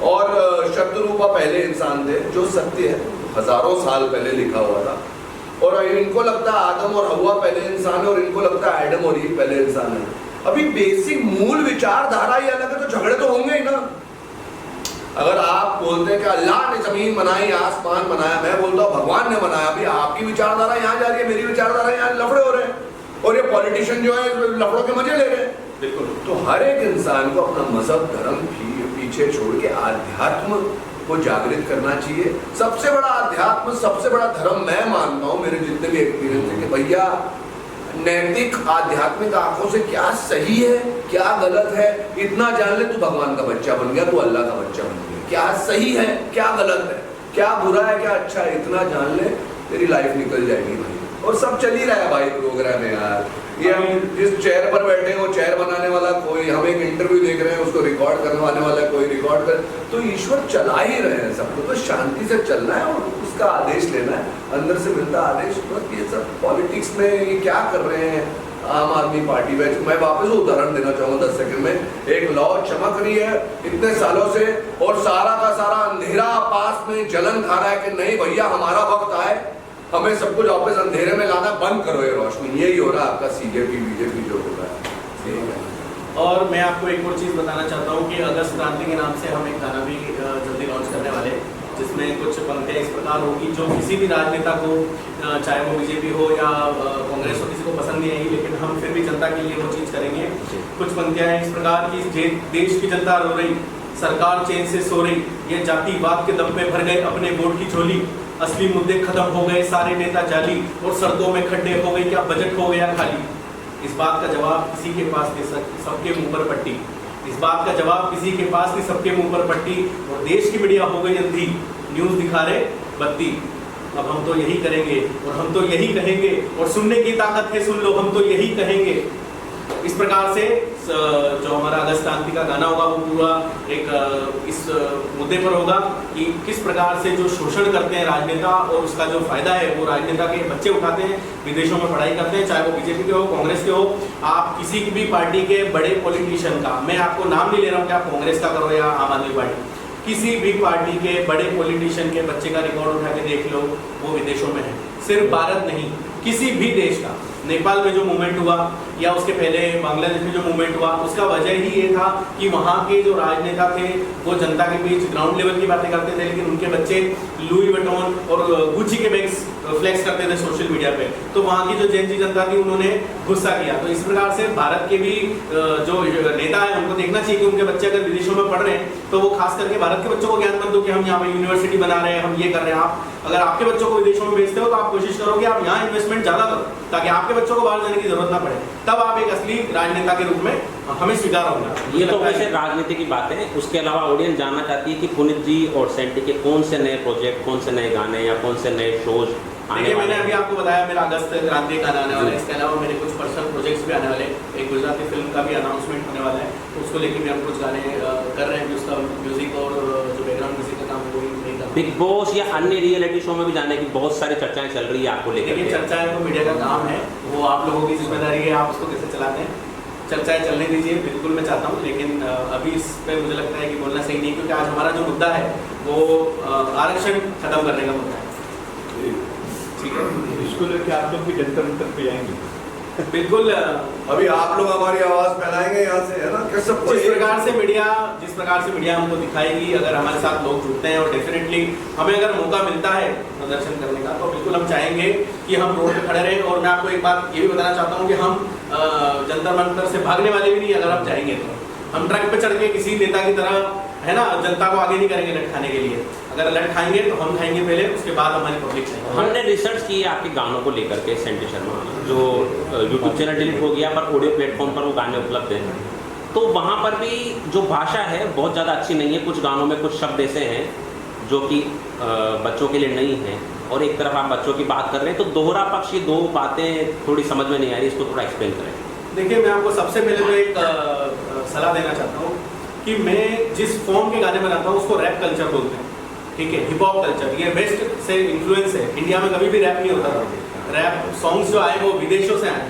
और शत्रुपा पहले इंसान थे, जो सत्य है, हजारों साल पहले लिखा हुआ था, और इनको लगता है आदम और हवा पहले इंसान है और इनको लगता है एडम और ईव पहले इंसान है। अभी बेसिक मूल विचारधारा ही अलग है, तो झगड़े तो होंगे ही ना। अगर आप बोलते हैं कि अल्लाह ने जमीन बनाई, आसमान बनाया, मैं बोलता हूँ भगवान ने बनाया, अभी आपकी विचारधारा यहाँ जा रही है, मेरी विचारधारा यहाँ, लफड़े हो रहे हैं और ये पॉलिटिशियन जो है लफड़ों के मजे ले रहे हैं। बिल्कुल। तो हर एक इंसान को अपना मजहब धर्म पीछे छोड़ के आध्यात्म को जागृत करना चाहिए। सबसे बड़ा आध्यात्म, सबसे बड़ा धर्म मैं मानता हूँ, मेरे जितने भी एक्सपीरियंस है, कि भैया नैतिक आध्यात्मिक आंखों से क्या सही है क्या गलत है इतना जान ले, तू भगवान का बच्चा बन गया, तू अल्लाह का बच्चा बन गया। क्या सही है क्या गलत है, क्या बुरा है क्या अच्छा है, इतना जान ले, तेरी लाइफ निकल जाएगी भाई। और सब चल ही रहा है भाई प्रोग्राम है यार। ये हम जिस चेयर पर बैठे हैं वो चेयर बनाने वाला कोई, हम एक इंटरव्यू देख रहे हैं उसको रिकॉर्ड करने वाला कोई रिकॉर्ड कर, तो ईश्वर चला ही रहे हैं सबको, तो शांति से चलना है और उसका आदेश लेना है, अंदर से मिलता आदेश। बस ये सब पॉलिटिक्स में ये क्या कर रहे हैं, आम आदमी पार्टी में, मैं वापस उदाहरण देना चाहूँगा 10 सेकंड में, एक लौ चमक रही है इतने सालों से और सारा का सारा अंधेरा पास में जलन खा रहा है कि नहीं भैया हमारा वक्त आए, हमें सब कुछ वापस अंधेरे में लाना, बंद करो ये रोशनी। यही हो रहा है आपका सीजेपी बीजेपी जो हो रहा है, ठीक है। और मैं आपको एक और चीज़ बताना चाहता हूँ कि अगस्त क्रांति के नाम से हम एक गाना भी जल्दी लॉन्च करने वाले हैं, जिसमें कुछ पंक्तियाँ इस प्रकार होगी जो किसी भी राजनेता को, चाहे वो बीजेपी हो या कांग्रेस हो, किसी को पसंद नहीं आएगी, लेकिन हम फिर भी जनता के लिए वो चीज़ करेंगे। कुछ पंक्तियाँ इस प्रकार की, देश की जनता रो रही, सरकार चैन से सो रही, ये जातिवाद के दम पे भर गए अपने वोट की झोली, असली मुद्दे खत्म हो गए सारे नेता जाली, और सड़कों में खड्डे हो गए, क्या बजट हो गया खाली। इस बात का जवाब किसी के पास नहीं, सबके मुंह पर पट्टी। इस बात का जवाब किसी के पास नहीं, सबके मुंह पर पट्टी। और देश की मीडिया हो गई अंधी, न्यूज़ दिखा रहे बत्ती। अब हम तो यही करेंगे और हम तो यही कहेंगे, और सुनने की ताकत है सुन लो, हम तो यही कहेंगे। इस प्रकार से जो हमारा अगस्त क्रांति का गाना होगा वो पूरा एक इस मुद्दे पर होगा कि किस प्रकार से जो शोषण करते हैं राजनेता, और उसका जो फायदा है वो राजनेता के बच्चे उठाते हैं, विदेशों में पढ़ाई करते हैं, चाहे वो बीजेपी के हो, कांग्रेस के हो। आप किसी भी पार्टी के बड़े पॉलिटिशियन का, मैं आपको नाम नहीं ले रहा हूँ कि आप कांग्रेस का करो या आम आदमी पार्टी, किसी भी पार्टी के बड़े पॉलिटिशियन के बच्चे का रिकॉर्ड उठा के देख लो, वो विदेशों में है। सिर्फ भारत नहीं, किसी भी देश का, नेपाल में जो मूवमेंट हुआ या उसके पहले बांग्लादेश में जो मूवमेंट हुआ, उसका वजह ही ये था कि वहाँ के जो राजनेता थे वो जनता के बीच ग्राउंड लेवल की बातें करते थे, लेकिन उनके बच्चे लुई विटॉन और गुच्ची के बैग्स फ्लेक्स करते थे सोशल मीडिया पे। तो वहाँ की जो जैन जनता थी उन्होंने गुस्सा किया। तो इस प्रकार से भारत के भी जो नेता है उनको देखना चाहिए कि उनके बच्चे अगर विदेशों में पढ़ रहे हैं तो वो खास करके भारत के बच्चों को ज्ञान मत दो कि हम यहाँ पे यूनिवर्सिटी बना रहे हैं, हम ये कर रहे हैं। आप अगर आपके बच्चों को विदेशों में भेजते हो तो आप कोशिश करो कि आप यहाँ इन्वेस्टमेंट ज़्यादा करो, ताकि आपके बच्चों को बाहर जाने की जरूरत ना पड़े। तब आप एक असली राजनेता के रूप में हमें स्वीकार होगा। ये तो वैसे राजनीति की बात है। उसके अलावा ऑडियंस जानना चाहती है कि पुनीत जी और सेंटी के कौन से नए प्रोजेक्ट, कौन से नए गाने या कौन से नए शोज आने वाले। मैंने अभी आपको बताया मेरा अगस्त क्रांति गाना आने वाला है। इसके अलावा मेरे कुछ पर्सनल प्रोजेक्ट्स भी आने वाले हैं। एक गुजराती फिल्म का भी अनाउंसमेंट होने वाला है, तो उसको लेकर भी हम कुछ गाने कर रहे हैं। उसका म्यूजिक और जो बैकग्राउंड म्यूजिक का काम है वो नहीं कर। बिग बॉस या अन्य रियलिटी शो में भी जाने की बहुत सारी चर्चाएं चल रही है आपको लेकर। लेकिन चर्चाएं तो मीडिया का काम है, वो आप लोगों की जिम्मेदारी है, आप उसको कैसे चलाते हैं। चर्चाएं चलने दीजिए, बिल्कुल मैं चाहता हूँ, लेकिन अभी इस पर मुझे लगता है कि बोलना सही नहीं, क्योंकि आज हमारा जो मुद्दा है वो आरक्षण खत्म करने का मुद्दा है। ठीक है, इसको लेकर आप लोग भी जंतर मंतर पे जाएंगे? बिल्कुल, अभी आप लोग हमारी आवाज फैलाएंगे यहाँ से, है ना। जिस प्रकार से मीडिया हमको दिखाएगी, अगर हमारे साथ लोग जुड़ते हैं और डेफिनेटली हमें अगर मौका मिलता है प्रदर्शन करने का, तो बिल्कुल हम चाहेंगे कि हम रोड पे खड़े रहें। और मैं आपको एक बात ये भी बताना चाहता हूँ कि हम जंतर मंतर से भागने वाले भी नहीं। अगर हम चाहेंगे तो हम ट्रक पे चढ़ के किसी नेता की तरह, है ना, जनता को आगे नहीं करेंगे लट खाने के लिए। अगर लट खाएंगे तो हम खाएंगे पहले, उसके बाद हमारी पब्लिक खाएंगे। हमने रिसर्च की है आपके गानों को लेकर के। सेंटी शर्मा जो यूट्यूब चैनल डिलीट हो गया पर ऑडियो प्लेटफॉर्म पर वो गाने उपलब्ध हैं, तो वहाँ पर भी जो भाषा है बहुत ज़्यादा अच्छी नहीं है। कुछ गानों में कुछ शब्द ऐसे हैं जो कि बच्चों के लिए नहीं है, और एक तरफ आप बच्चों की बात कर रहे हैं, तो दोहरा पक्ष, ये दो बातें थोड़ी समझ में नहीं आ रही। इसको थोड़ा एक्सप्लेन करें। देखिए, मैं आपको सबसे पहले तो एक सलाह देना चाहता हूँ कि मैं जिस फॉर्म के गाने बनाता हूँ उसको रैप कल्चर बोलते हैं। ठीक है, हिप हॉप कल्चर, ये वेस्ट से इन्फ्लुएंस है। इंडिया में कभी भी रैप नहीं होता था। रैप सॉन्ग्स जो आए वो विदेशों से आए,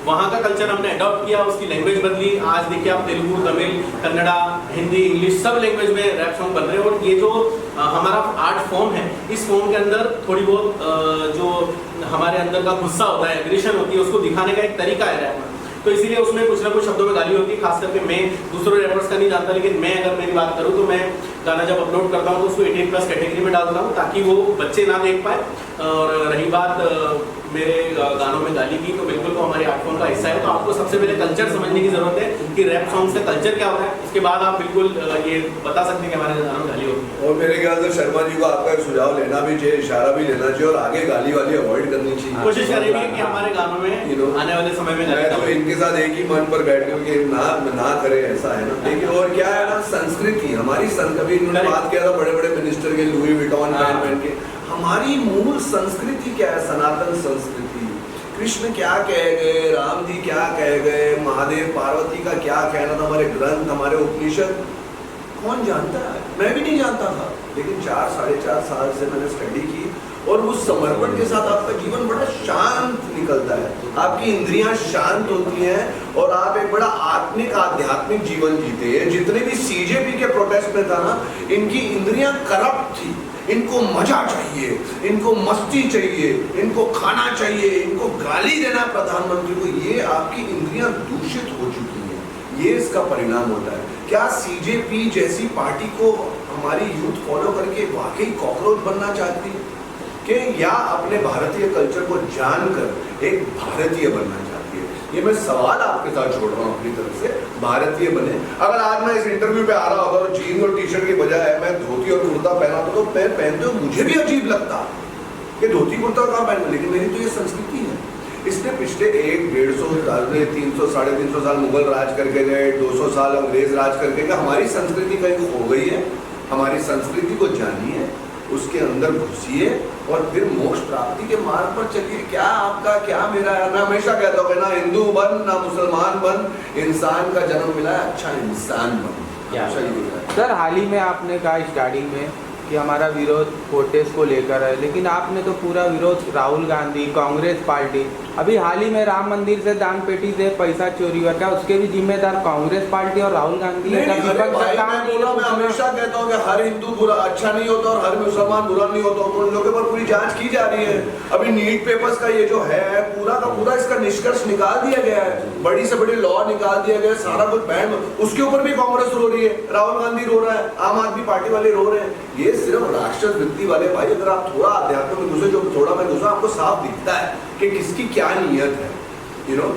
वहाँ का कल्चर हमने अडॉप्ट किया, उसकी लैंग्वेज बदली। आज देखिए आप तेलुगु, तमिल, कन्नड़ा, हिंदी, इंग्लिश सब लैंग्वेज में रैप सॉन्ग बन रहे हैं। और ये जो हमारा आर्ट फॉर्म है, इस फॉर्म के अंदर थोड़ी बहुत जो हमारे अंदर का गुस्सा होता है, एग्रेशन होती है, उसको दिखाने का एक तरीका है रैप में। तो इसीलिए उसमें कुछ ना कुछ शब्दों में गाली होती है। खास करके मैं दूसरों रैपर्स का नहीं जानता, लेकिन मैं अगर मेरी बात करूँ तो मैं गाना जब अपलोड करता हूँ तो उसको 18+ कैटेगरी में डालता हूँ, ताकि वो बच्चे ना देख पाए। और रही बात मेरे गानों में गाली की, तो बिल्कुल वो हमारे आर्ट फॉर्म का हिस्सा है। तो आपको सबसे पहले कल्चर समझने की जरूरत है कि रैप सॉन्ग्स का कल्चर क्या होता है। उसके बाद आप बिल्कुल ये बता सकते हैं कि हमारे गानों में गाली होती है। और मेरे ख्याल से शर्मा जी को आपका एक सुझाव लेना भी चाहिए, इशारा भी लेना चाहिए, और आगे गाली वाली अवॉइड करनी चाहिए। कोशिश करेंगे कि हमारे गानों में आने वाले समय में मैं तो इनके साथ एक ही मन पर बैठे हूँ कि ना करे, ऐसा है ना। लेकिन और क्या है ना, संस्कृति हमारी, कभी इन्होंने बात किया था बड़े बड़े मिनिस्टर के लुई विटॉन पहन के, हमारी मूल संस्कृति क्या है, सनातन संस्कृति। कृष्ण क्या कह गए, राम जी क्या कह गए, महादेव पार्वती का क्या कहना था, हमारे ग्रंथ, हमारे उपनिषद कौन जानता है। मैं भी नहीं जानता था, लेकिन 4 साढ़े 4 साल से मैंने स्टडी की और उस समर्पण के साथ आपका जीवन बड़ा शांत निकलता है, आपकी इंद्रियां शांत होती हैं और आप एक बड़ा आत्मिक आध्यात्मिक जीवन जीते हैं। जितने भी सीजेपी के प्रोटेस्ट में था ना, इनकी इंद्रियां करप्ट थी, इनको मजा चाहिए, इनको मस्ती चाहिए, इनको खाना चाहिए, इनको गाली देना प्रधानमंत्री को, ये आपकी इंद्रियां दूषित हो चुकी हैं, ये इसका परिणाम होता है। क्या सीजेपी जैसी पार्टी को हमारी यूथ फॉलो करके वाकई कॉकरोच बनना चाहती है कि या अपने भारतीय कल्चर को जानकर एक भारतीय बनना चाहती है? ये मैं सवाल आपके साथ छोड़ रहा हूँ अपनी तरफ से, भारतीय बने। अगर आज मैं इस इंटरव्यू पे आ रहा होगा और जीन्स और टी शर्ट की बजाय मैं धोती और कुर्ता पहना तो मैं पहनते हो मुझे भी अजीब लगता कि धोती कुर्ता कहाँ पहनना, लेकिन मेरी तो ये संस्कृति है। इसने पिछले 100-150 साल में 300-350 साल मुगल राज करके गए, 200 साल अंग्रेज राज करके गए, हमारी संस्कृति कहीं खो गई है। हमारी संस्कृति को जानिए, उसके अंदर घुसिए और फिर मोक्ष प्राप्ति के मार्ग पर चलिए। क्या आपका क्या मेरा है? मैं हमेशा कहता हूँ ना हिंदू बन ना मुसलमान बन, इंसान का जन्म मिला है, अच्छा इंसान बन। सर हाल ही में आपने कहा स्टार्टिंग में कि हमारा विरोध प्रोटेस्ट को लेकर है, लेकिन आपने तो पूरा विरोध राहुल गांधी, कांग्रेस पार्टी, अभी हाल ही में राम मंदिर से दान पेटी से पैसा चोरी हुआ, क्या उसके भी जिम्मेदार कांग्रेस पार्टी और राहुल गांधी है? मैं हमेशा कहता हूँ कि हर हिंदू बुरा अच्छा नहीं होता और हर मुसलमान बुरा नहीं होता, तो उन लोगों पर पूरी जांच की जा रही है। अभी नीट पेपर्स का ये जो है पूरा का पूरा इसका निष्कर्ष निकाल दिया गया है, बड़ी से बड़ी लॉ निकाल दिया गया, सारा कुछ बैन, उसके ऊपर भी कांग्रेस रो रही है, राहुल गांधी रो रहा है, आम आदमी पार्टी वाले रो रहे हैं। ये सिर्फ राक्षस वृत्ति वाले भाई, अगर आप थोड़ा अध्यात्म में घुसे, जो थोड़ा मैं घुसा, आपको साफ दिखता है कि किसकी क्या नियत है,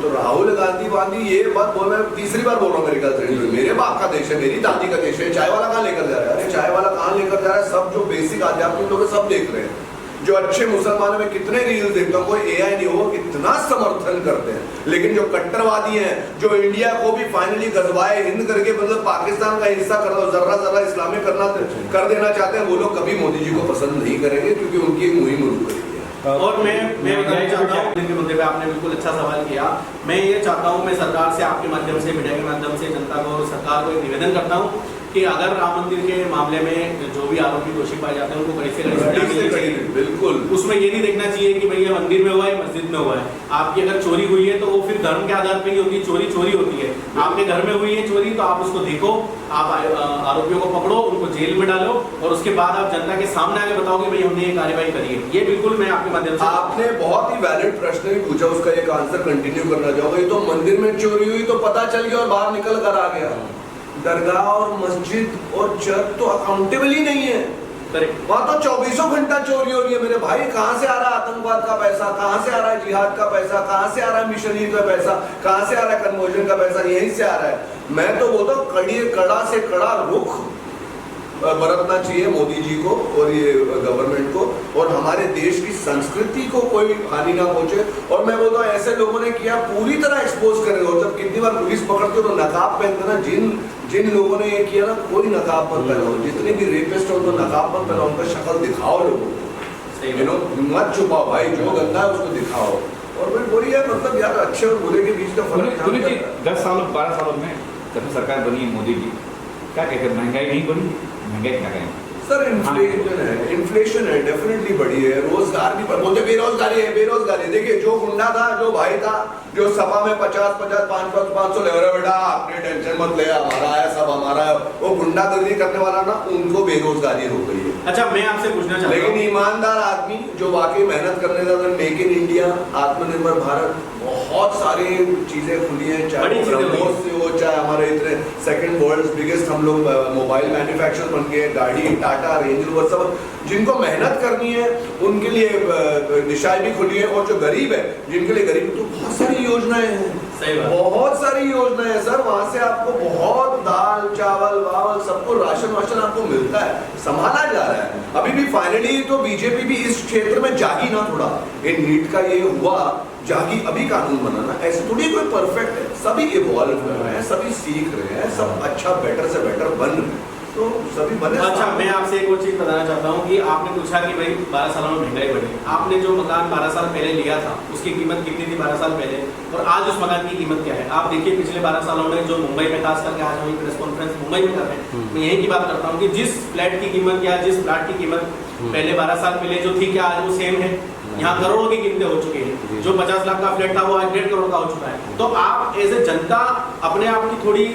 तो राहुल गांधी ये बात बोल रहे हैं, तीसरी बार बोल रहा हूँ मेरे ख्याल से, मेरे बाप का देश है, मेरी दादी का देश है, चाय वाला कहाँ लेकर जा रहा है? अरे चाय वाला कहाँ लेकर जा रहा है? सब जो बेसिक आध्यात्मिक लोग सब देख रहे हैं। जो अच्छे मुसलमानों में कितने रील देखता हूँ, कोई एआई नहीं हो, कितना समर्थन करते हैं, लेकिन जो कट्टरवादी हैं, जो इंडिया को भी फाइनली गजवाए हिंद करके मतलब पाकिस्तान का हिस्सा जर्रा इस्लामिक कर देना चाहते हैं, वो लोग कभी मोदी जी को पसंद नहीं करेंगे, क्योंकि उनकी मुहिम रुक गई है। और मैं बताना चाहता हूँ के मुद्दे पे आपने बिल्कुल अच्छा सवाल किया। मैं ये चाहता हूँ, मैं सरकार से आपके माध्यम से, मीडिया के माध्यम से जनता को, सरकार को एक निवेदन करता हूँ कि अगर राम मंदिर के मामले में जो भी आरोपी दोषी पाए जाते हैं उनको कड़ी से कड़ी सजा मिलनी चाहिए। बिल्कुल, उसमें ये नहीं देखना चाहिए कि भैया मंदिर में हुआ है, मस्जिद में हुआ है। आपकी अगर चोरी हुई है तो वो फिर धर्म के आधार पर ही होती है, चोरी होती है। आपके घर में हुई है चोरी तो आप उसको देखो, आप आरोपियों को पकड़ो, उनको जेल में डालो और उसके बाद आप जनता के सामने आके बताओ कि भाई हमने ये कार्रवाई करी है। ये बिल्कुल मैं आपके माध्यम से, आपने बहुत ही वैलिड प्रश्न भी पूछा, उसका एक आंसर कंटिन्यू करना चाहूंगा। ये तो मंदिर में चोरी हुई तो पता चल गया और बाहर निकल कर आ गया, दरगाह और मस्जिद और चर्च तो अकाउंटेबल ही नहीं है। वहां तो 24 घंटा चोरी हो रही है मेरे भाई। कहां से आ रहा है आतंकवाद का पैसा, कहां से आ रहा है जिहाद का पैसा, कहां से आ रहा है मिशनरी का पैसा, कहां से आ रहा है कन्वर्जन का पैसा, यहीं से आ रहा है। मैं तो बोलता हूँ कड़ा से कड़ा रुख बरतना चाहिए मोदी जी को और ये गवर्नमेंट को, और हमारे देश की संस्कृति को कोई हानि ना पहुंचे। और मैं बोलता हूँ ऐसे लोगों ने किया पूरी तरह एक्सपोज कर रहे हो, जब कितनी बार पुलिस पकड़ते हो तो नकाब पहनते ना, जिन लोगों ने ये किया ना, कोई नकाब मत पहनाओ, जितने भी रेपिस्ट हो उनको नकाब मत पहनाओ, उनका शक्ल दिखाओ लोगों को, मत छुपाओ भाई, जो गंदा है उसको दिखाओ। और मैं बोली यार, मतलब यार अच्छे और बुरे के बीच का फर्क 10 सालों 12 सालों में जब से सरकार बनी है मोदी की, क्या कहते हैं, महंगाई नहीं बढ़ी? महंगाई क्या कहें सर? इन्फ्लेशन है डेफिनेटली बढ़ी है, रोजगार भी बोलते बेरोजगारी है। देखिए जो गुंडा था, जो भाई था, जो सभा में 50-50, 500 ले रहे, बेटा आपने टेंशन मत ले, हमारा है सब हमारा है, वो गुंडागर्दी करने वाला ना, उनको बेरोजगारी हो गई है। अच्छा, मैं आपसे पूछना चाहता हूं, लेकिन ईमानदार आदमी जो वाकई मेहनत करने का, मेक इन इंडिया, आत्मनिर्भर भारत, बहुत सारी चीजें खुली हैं, चाहे ब्रह्मोस से हो, चाहे हमारे इतने सेकंड वर्ल्ड बिगेस्ट हम लोग मोबाइल मैन्युफैक्चर बन गए, गाड़ी टाटा रेंज रोवर सब, जिनको मेहनत करनी है उनके लिए दिशाएं भी खुली है। और जो गरीब है, जिनके लिए गरीब, तो बहुत सारी योजनाएं हैं, बहुत सारी योजनाएं हैं सर। वहां से आपको बहुत दाल चावल वावल सबको राशन आपको मिलता है, संभाला जा रहा है। अभी भी फाइनली तो बीजेपी भी इस क्षेत्र में जागी ना थोड़ा, ये नीट का ये हुआ जागी, अभी कानून बनाना, ऐसे थोड़ी कोई परफेक्ट है, सभी इवॉल्व कर रहे हैं, सभी सीख रहे हैं, सब अच्छा बेटर से बेटर बन रहे हैं, तो सभी बने। अच्छा, मैं आपसे एक और चीज बताना चाहता हूँ कि आपने पूछा कि भाई 12 सालों में महंगाई बढ़ी, आपने जो मकान 12 साल पहले लिया था उसकी कीमत कितनी थी 12 साल पहले, और आज उस मकान की कीमत क्या है? आप देखिए पिछले 12 सालों में जो मुंबई में, खास करके आज हम प्रेस कॉन्फ्रेंस मुंबई में कर रहे हैं, मैं यही की बात करता हूँ कि जिस फ्लैट की कीमत या जिस प्लाट की कीमत पहले 12 साल पहले जो थी क्या आज वो सेम है? यहाँ करोड़ों की कीमतें हो चुकी हैं। जो 50 लाख का फ्लैट था वो आज 1.5 करोड़ का हो चुका है। तो आप एज ए जनता अपने आप की थोड़ी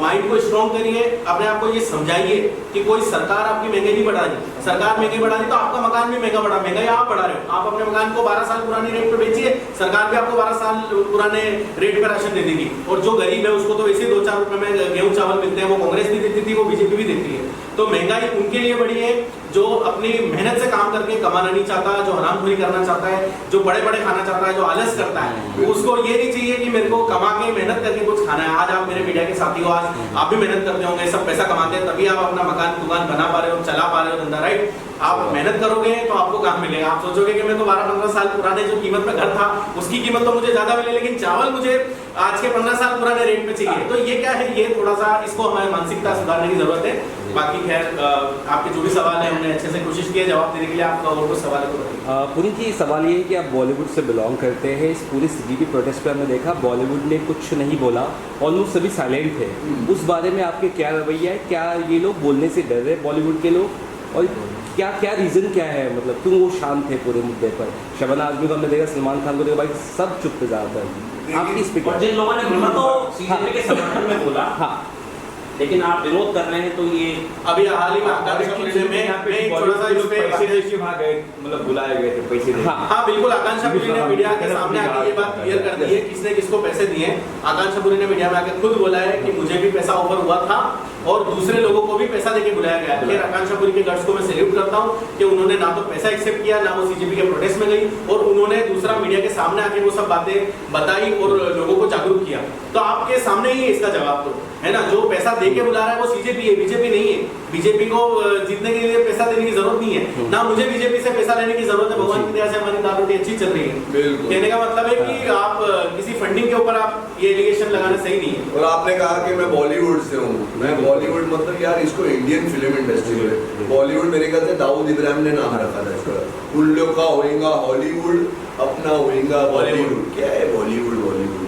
माइंड को स्ट्रॉन्ग करिए, अपने आप को ये समझाइए कि कोई सरकार आपकी महंगाई नहीं बढ़ा रही। सरकार महंगाई बढ़ा रही तो आपका मकान भी महंगा बढ़ा, महंगाई आप बढ़ा रहे हो। आप अपने मकान को 12 साल पुराने रेट पे बेचिए, सरकार भी आपको 12 साल पुराने रेट पे राशन दे देगी। और जो गरीब है उसको तो वैसे 2-4 रुपए में गेहूं चावल मिलते हैं, वो कांग्रेस भी देती थी, वो बीजेपी भी देती है। तो महंगाई उनके लिए बढ़ी है जो अपनी मेहनत से काम करके कमाना नहीं चाहता, जो हरामखोरी करना चाहता है, जो बड़े बड़े खाना चाहता है, जो आलस करता है। उसको ये नहीं चाहिए कि मेरे को कमा के मेहनत करके कुछ खाना है। आज आप मेरे मीडिया के साथी हो, आज आप भी मेहनत करते होंगे, सब पैसा कमाते हैं, तभी आप अपना मकान दुकान बना पा रहे हो, चला पा रहे हो धंधा, राइट? आप मेहनत करोगे तो आपको काम मिलेगा। आप सोचोगे कि मैं तो 12-15 साल पुराने जो कीमत में घर था उसकी कीमत तो मुझे ज्यादा मिले, लेकिन चावल मुझे आज के 15 साल पुराने रेट पे चाहिए। तो ये क्या है, ये थोड़ा सा इसको हमारी मानसिकता सुधारने की जरूरत है। बाकी खैर आपके जो भी सवाल है हमने अच्छे से कोशिश की है जवाब देने के लिए। आपका और कुछ सवाल है तो बताइए। पुनीत जी, सवाल ये है कि आप बॉलीवुड से बिलोंग करते हैं। इस पूरी सीजीपी प्रोटेस्ट पे हमने देखा बॉलीवुड ने कुछ नहीं बोला, ऑलमोस्ट सभी साइलेंट थे। उस बारे में आपके क्या रवैया है? क्या ये लोग बोलने से डर रहे बॉलीवुड के लोग, और क्या रीज़न क्या है, मतलब क्यों वो शांत थे पूरे मुद्दे पर? शबाना आजमी को हमने देखा, सलमान खान को देखा, भाई सब चुप थे ज़्यादातर। आपकी इस पे क्या? और जिन लोगों ने बोला तो सीजेपी के समर्थन में बोला, हाँ, लेकिन आप विरोध कर रहे हैं तो ये अभी हाल ही में आकांक्षा पुरी में थोड़ा सा इस पे पैसे देके वहाँ गए, मतलब बुलाए गए थे पैसे देके। हाँ बिल्कुल, आकांक्षा पुरी ने मीडिया के सामने आके ये बात क्लियर कर दी है किसने किसको पैसे दिए। आकांक्षा पुरी ने मीडिया में आके खुद बोला है कि मुझे भी पैसा ऑफर हुआ था और दूसरे लोगों को भी पैसा देके बुलाया गया। फिर आकांक्षा पुरी के गट्स को मैं सैल्यूट करता हूँ कि उन्होंने ना तो पैसा एक्सेप्ट किया, ना वो सीजेपी के प्रोटेस्ट में गई, और उन्होंने दूसरा मीडिया के सामने आके वो सब बातें बताई और लोगों को जागरूक किया। तो आपके सामने ही है इसका जवाब, तो है ना, जो पैसा देके बुला रहा है वो सीजेपी है, बीजेपी नहीं है। बीजेपी को जीतने के लिए पैसा देने की जरूरत नहीं है, ना मुझे बीजेपी से पैसा लेने की जरूरत है। भगवान की दया से हमारी दाल रोटी अच्छी चल रही है। कहने का मतलब है कि आप किसी फंडिंग के ऊपर आप ये एलिगेशन लगाना सही नहीं है। और आपने कहा कि मैं बॉलीवुड से हूँ, मैं बॉलीवुड मतलब यार इसको इंडियन फिल्म इंडस्ट्री में बॉलीवुड मेरे ख्याल से दाऊद इब्राहिम ने नाम रखा था इसका। उन लोग का होएगा हॉलीवुड, अपना होएगा बॉलीवुड। क्या है बॉलीवुड? बॉलीवुड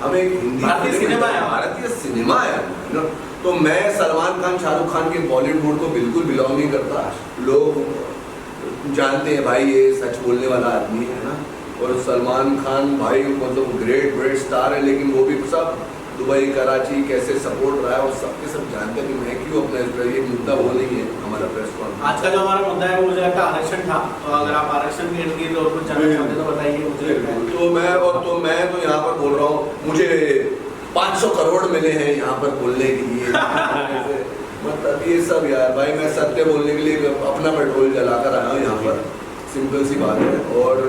हमें हिंदी भारतीय सिनेमा है, भारतीय सिनेमा है। तो मैं सलमान खान शाहरुख खान के बॉलीवुड को बिल्कुल बिलोंग नहीं करता। लोग जानते हैं भाई ये सच बोलने वाला आदमी है ना, और सलमान खान भाई मतलब ग्रेट स्टार है, लेकिन वो भी सब दुबई कराची कैसे सपोर्ट रहा है और सबके सब जानते हैं कि मैं क्यों अपना इस पर ये मुद्दा वो नहीं है हमारा प्रेस कॉन्फ्रेंस। आज का जो हमारा मुद्दा है वो मुझे लगता है आरक्षण था। तो अगर आप आरक्षण के इर्द गिर्द और कुछ जानना चाहते हैं तो बताइए मुझे। मैं तो यहाँ पर बोल रहा हूँ, मुझे 500 करोड़ मिले हैं यहाँ पर बोलने के लिए। मतलब ये सब यार भाई, मैं सत्य बोलने के लिए अपना पेट्रोल जलाकर आया हूँ यहाँ पर, सिंपल सी बात है। और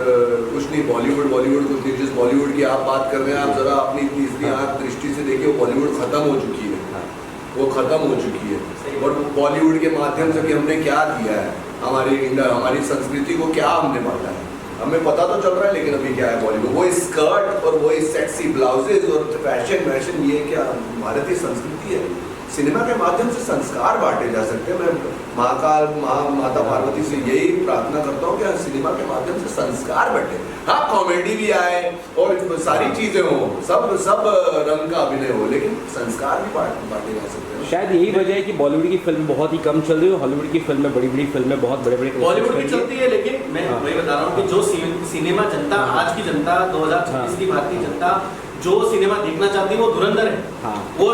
कुछ नहीं, बॉलीवुड कुछ नहीं। जिस बॉलीवुड की आप बात कर रहे हैं, आप जरा अपनी तीसरी आंख दृष्टि से देखिए, बॉलीवुड खत्म हो चुकी है, वो खत्म हो चुकी है। और बॉलीवुड के माध्यम से भी हमने क्या दिया है, हमारी संस्कृति को क्या हमने बांटा है, हमें पता तो चल रहा है, लेकिन अभी क्या है बॉलीवुड, वो स्कर्ट और वो सेक्सी ब्लाउजेज और फैशन, ये क्या भारतीय संस्कृति है? सिनेमा के माध्यम से संस्कार बांटे जा सकते हैं। मैं माता पार्वती से यही प्रार्थना करता हूँ कि सिनेमा के माध्यम से संस्कार बटे। हाँ, कॉमेडी भी आए और सारी चीजें हो, सब रंग का अभिनय हो, लेकिन संस्कार भी बांटे जा सकते हैं। शायद यही वजह है कि बॉलीवुड की फिल्म बहुत ही कम चल रही है, हॉलीवुड की फिल्में बड़ी फिल्में बहुत बड़े बॉलीवुड की चलती है। लेकिन मैं वही बता रहा हूँ कि जो सिनेमा जनता, आज की जनता, 2026 की भारतीय जनता जो सिनेमा देखना चाहती है वो धुरंधर है। हाँ। वो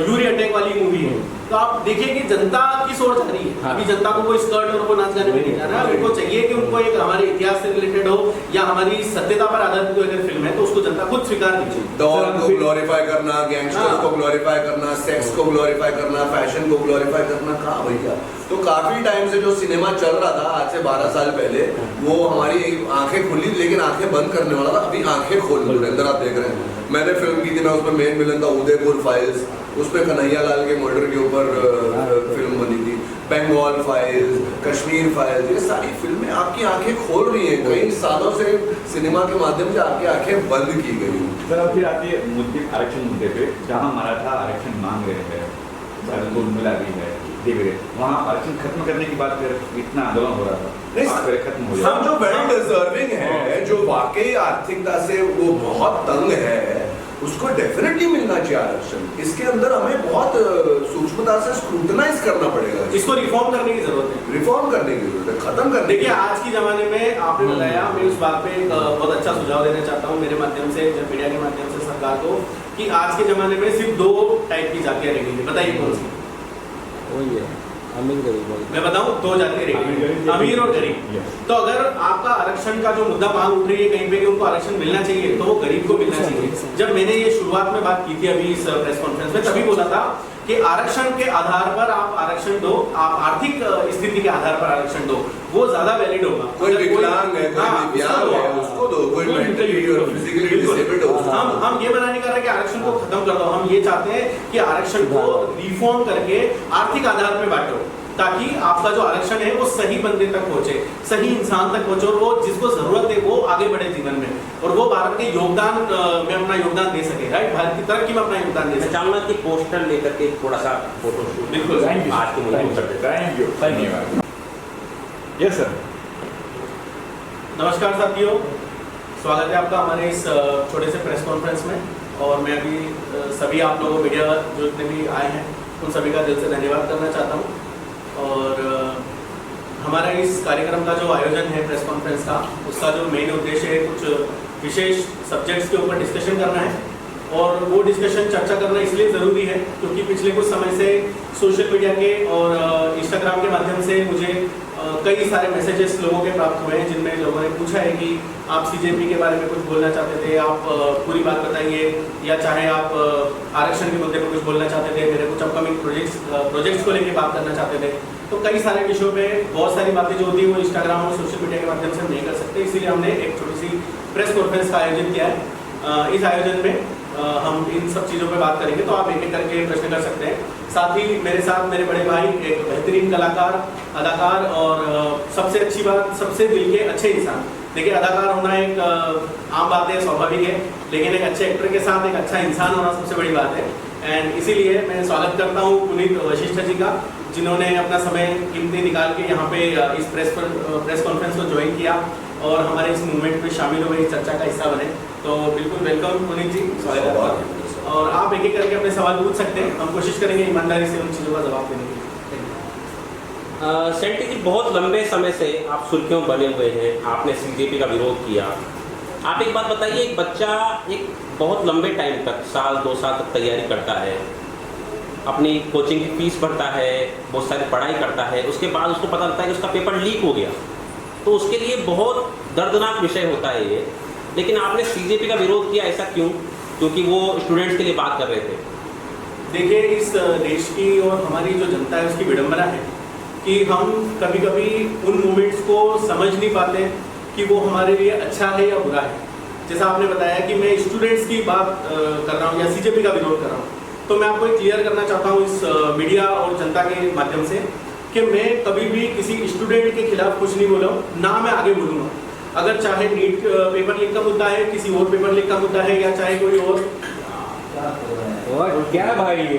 यूरी अटैक वाली मूवी है। तो आप देखिए कि जनता किस ओर जा रही है। हाँ। अभी जनता को कोई स्कर्ट और वो नाच गाने में नहीं जाना है। उनको चाहिए कि उनको एक हमारे इतिहास से रिलेटेड हो या हमारी सत्यता पर आधारित कोई अगर फिल्म है तो उसको जनता खुद स्वीकार कीजिए। डॉन को ग्लोरीफाई करना, गैंगस्टर को ग्लोरीफाई करना, सेक्स को ग्लोरीफाई करना, फैशन को ग्लोरीफाई करना, कहाँ भैया? तो काफी टाइम से जो सिनेमा चल रहा था आज से 12 साल पहले, वो हमारी आंखें खुली, लेकिन आंखें बंद करने वाला था। अभी आंखें खोल धुरंधर आप देख रहे हैं। मैंने फिल्म की थी, मैं उसमें मेन विलन था उदयपुर फाइल्स, उसमें कन्हैया लाल के मर्डर के ऊपर फिल्म बनी थी। बंगाल फाइल्स, कश्मीर फाइल्स, ये सारी फिल्में आपकी आंखें खोल रही हैं। कई सालों से सिनेमा के माध्यम से आपकी आंखें बंद की गई। सर अब फिर आती है आरक्षण मुद्दे पे, जहाँ मराठा आरक्षण मांग रहे हैं, मिला भी है, वहाँ आरक्षण खत्म करने की बात कर इतना आंदोलन हो रहा था, खत्म हो जाए। हम जो वेल डिजर्विंग है, जो वाकई आर्थिकता से वो बहुत तंग है, उसको डेफिनेटली मिलना चाहिए आरक्षण। इसके अंदर हमें बहुत सूक्ष्म सूक्ष्मता से स्क्रूटनाइज करना पड़ेगा। इसको रिफॉर्म करने की जरूरत है, रिफॉर्म करने की जरूरत है, खत्म करने देखिए आज के ज़माने में आपने बताया, मैं उस बात पे एक बहुत अच्छा सुझाव देना चाहता हूँ मेरे माध्यम से, मीडिया के माध्यम से सरकार को, कि आज के ज़माने में सिर्फ 2 टाइप की जातियाँ रह गई हैं। बताइए कौन सी? वही है, अमीर गरीब वाली। मैं बताऊँ 2 जातियाँ रह गई हैं, अमीर और गरीब। Yes. तो अगर आपका आरक्षण का जो मुद्दा मांग उठ रही है कहीं पे कि उनको आरक्षण मिलना चाहिए, तो वो गरीब को मिलना चाहिए। जब मैंने ये शुरुआत में बात की थी अभी इस प्रेस कॉन्फ्रेंस में, तभी बोला था कि आरक्षण के आधार पर आप आरक्षण दो, आप आर्थिक स्थिति के आधार पर आरक्षण दो, वो ज्यादा वैलिड होगा। कोई विकलांग है, कोई हाँ, दिव्यांग है, उसको दो, कोई मेंटली और फिजिकली डिसेबल्ड हो उसको दो। हम ये मना नहीं कर रहे कि आरक्षण को खत्म कर दो, हम ये चाहते हैं कि आरक्षण को रिफॉर्म करके आर्थिक आधार पर बांटो, ताकि आपका जो आरक्षण है वो सही बंदे तक पहुंचे, सही इंसान तक पहुंचे, और वो जिसको जरूरत है वो आगे बढ़े जीवन में, और वो भारत के योगदान में अपना योगदान दे सके, राइट, भारत की तरक्की में अपना योगदान दे मैं सके। चाहूंगा कि पोस्टर लेकर के थोड़ा सा फोटो शूट बिल्कुल, थैंक यू, आज के मुद्दे पर करते हैं। थैंक यू, धन्यवाद। Yes sir. नमस्कार साथियों, स्वागत है आपका हमारे इस छोटे से प्रेस कॉन्फ्रेंस में। और मैं अभी सभी आप लोगों मीडिया जो जितने भी आए हैं उन सभी का दिल से धन्यवाद करना चाहता हूँ। और हमारा इस कार्यक्रम का जो आयोजन है प्रेस कॉन्फ्रेंस का, उसका जो मेन उद्देश्य है कुछ विशेष सब्जेक्ट्स के ऊपर डिस्कशन करना है। और वो डिस्कशन चर्चा करना इसलिए ज़रूरी है क्योंकि पिछले कुछ समय से सोशल मीडिया के और इंस्टाग्राम के माध्यम से मुझे कई सारे मैसेजेस लोगों के प्राप्त हुए हैं, जिनमें लोगों ने पूछा है कि आप सीजेपी के बारे में कुछ बोलना चाहते थे, आप पूरी बात बताइए, या चाहे आप आरक्षण के मुद्दे पर कुछ बोलना चाहते थे, मेरे कुछ अपकमिंग प्रोजेक्ट्स को लेकर बात करना चाहते थे। तो कई सारे विषयों पे बहुत सारी बातें जो होती है वो इंस्टाग्राम और सोशल मीडिया के माध्यम से हम नहीं कर सकते, इसीलिए हमने एक छोटी सी प्रेस कॉन्फ्रेंस का आयोजन किया है। इस आयोजन में हम इन सब चीज़ों पे बात करेंगे, तो आप एक एक करके प्रश्न कर सकते हैं। साथ ही मेरे साथ मेरे बड़े भाई, एक बेहतरीन कलाकार, अदाकार, और सबसे अच्छी बात, सबसे दिल के अच्छे इंसान। देखिए अदाकार होना एक आम बात है, स्वाभाविक है, लेकिन एक अच्छे एक्टर के साथ एक अच्छा इंसान होना सबसे बड़ी बात है। एंड इसीलिए मैं स्वागत करता हूँ पुनीत वशिष्ठ जी का, जिन्होंने अपना समय कीमती निकाल के यहाँ पे इस प्रेस कॉन्फ्रेंस को ज्वाइन किया और हमारे इस मूवमेंट में शामिल हुए, इस चर्चा का हिस्सा बने। तो बिल्कुल वेलकम पुनीत जी, स्वागत है आपका। और आप एक एक करके अपने सवाल पूछ सकते हैं, हम कोशिश करेंगे ईमानदारी से उन चीज़ों का जवाब देने की। सेंटी जी, बहुत लंबे समय से आप सुर्खियों में बने हुए हैं, आपने सीजेपी का विरोध किया। आप एक बात बताइए, एक बच्चा एक बहुत लंबे टाइम तक, 1-2 साल तक तैयारी करता है, अपनी कोचिंग की फीस भरता है, बहुत सारी पढ़ाई करता है, उसके बाद उसको पता लगता है कि उसका पेपर लीक हो गया, तो उसके लिए बहुत दर्दनाक विषय होता है ये। लेकिन आपने सीजेपी का विरोध किया, ऐसा क्यों? क्योंकि वो स्टूडेंट्स के लिए बात कर रहे थे। देखिए इस देश की और हमारी जो जनता है उसकी विडंबना है कि हम कभी कभी उन मोमेंट्स को समझ नहीं पाते कि वो हमारे लिए अच्छा है या बुरा है। जैसा आपने बताया कि मैं स्टूडेंट्स की बात कर रहा हूँ या सीजेपी का विरोध कर रहा हूँ, तो मैं आपको क्लियर करना चाहता हूँ इस मीडिया और जनता के माध्यम से कि मैं कभी भी किसी स्टूडेंट के खिलाफ कुछ नहीं बोला हूँ, ना मैं आगे बोलूँगा। अगर चाहे नीट पेपर लीक का मुद्दा है, किसी और पेपर लीक का मुद्दा है, या चाहे कोई और क्या भाई ये